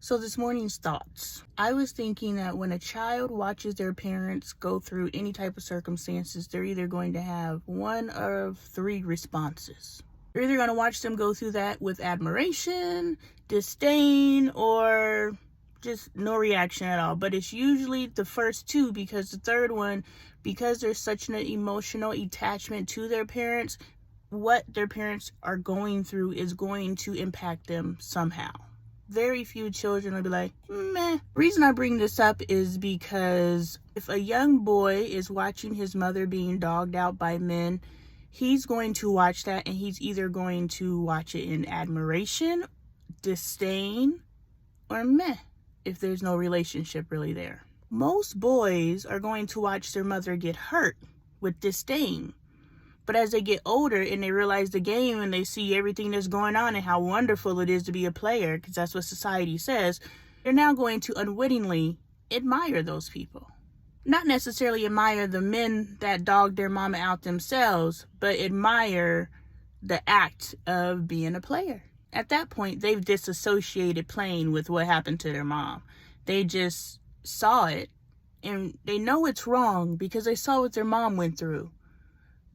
So this morning's thoughts. I was thinking that when a child watches their parents go through any type of circumstances, they're either going to have one of three responses. You're either going to watch them go through that with admiration, disdain, or just no reaction at all. But it's usually the first two, because the third one, because there's such an emotional attachment to their parents, what their parents are going through is going to impact them somehow. Very few children will be like, meh. Reason I bring this up is because if a young boy is watching his mother being dogged out by men, he's going to watch that and he's either going to watch it in admiration, disdain, or meh, if there's no relationship really there. Most boys are going to watch their mother get hurt with disdain. But as they get older and they realize the game and they see everything that's going on and how wonderful it is to be a player, because that's what society says, they're now going to unwittingly admire those people. Not necessarily admire the men that dogged their mama out themselves, but admire the act of being a player. At that point, they've disassociated playing with what happened to their mom. They just saw it and they know it's wrong because they saw what their mom went through.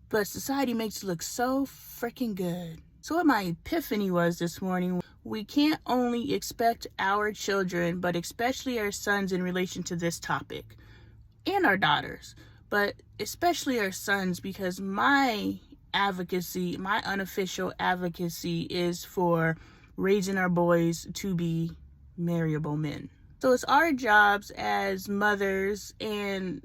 But society makes it look so freaking good. So what my epiphany was this morning, we can't only expect our children, but especially our sons in relation to this topic, and our daughters, but especially our sons, because my advocacy, my unofficial advocacy is for raising our boys to be marriable men. So it's our jobs as mothers, and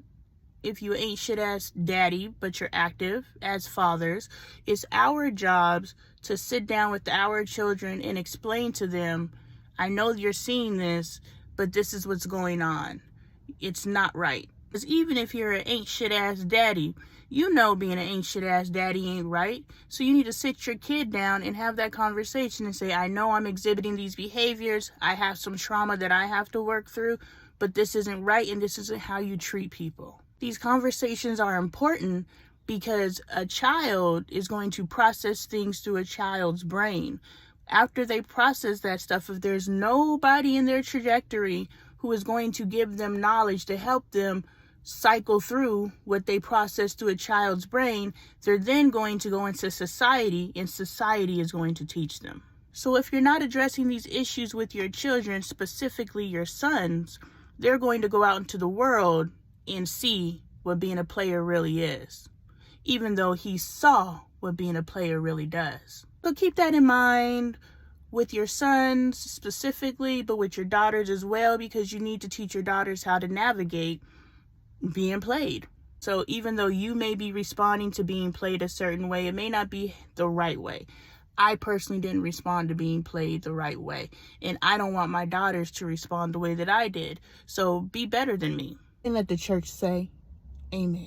if you ain't shit ass daddy, but you're active as fathers, it's our jobs to sit down with our children and explain to them, I know you're seeing this, but this is what's going on. It's not right. Because even if you're an ain't shit ass daddy, you know being an ain't shit ass daddy ain't right. So you need to sit your kid down and have that conversation and say, I know I'm exhibiting these behaviors. I have some trauma that I have to work through, but this isn't right and this isn't how you treat people. These conversations are important because a child is going to process things through a child's brain. After they process that stuff, if there's nobody in their trajectory who is going to give them knowledge to help them cycle through what they process through a child's brain, they're then going to go into society, and society is going to teach them. So if you're not addressing these issues with your children, specifically your sons, they're going to go out into the world and see what being a player really is, even though he saw what being a player really does. So keep that in mind with your sons specifically, but with your daughters as well, because you need to teach your daughters how to navigate being played. So even though you may be responding to being played a certain way, it may not be the right way. I personally didn't respond to being played the right way, and I don't want my daughters to respond the way that I did. So be better than me. And let the church say, amen.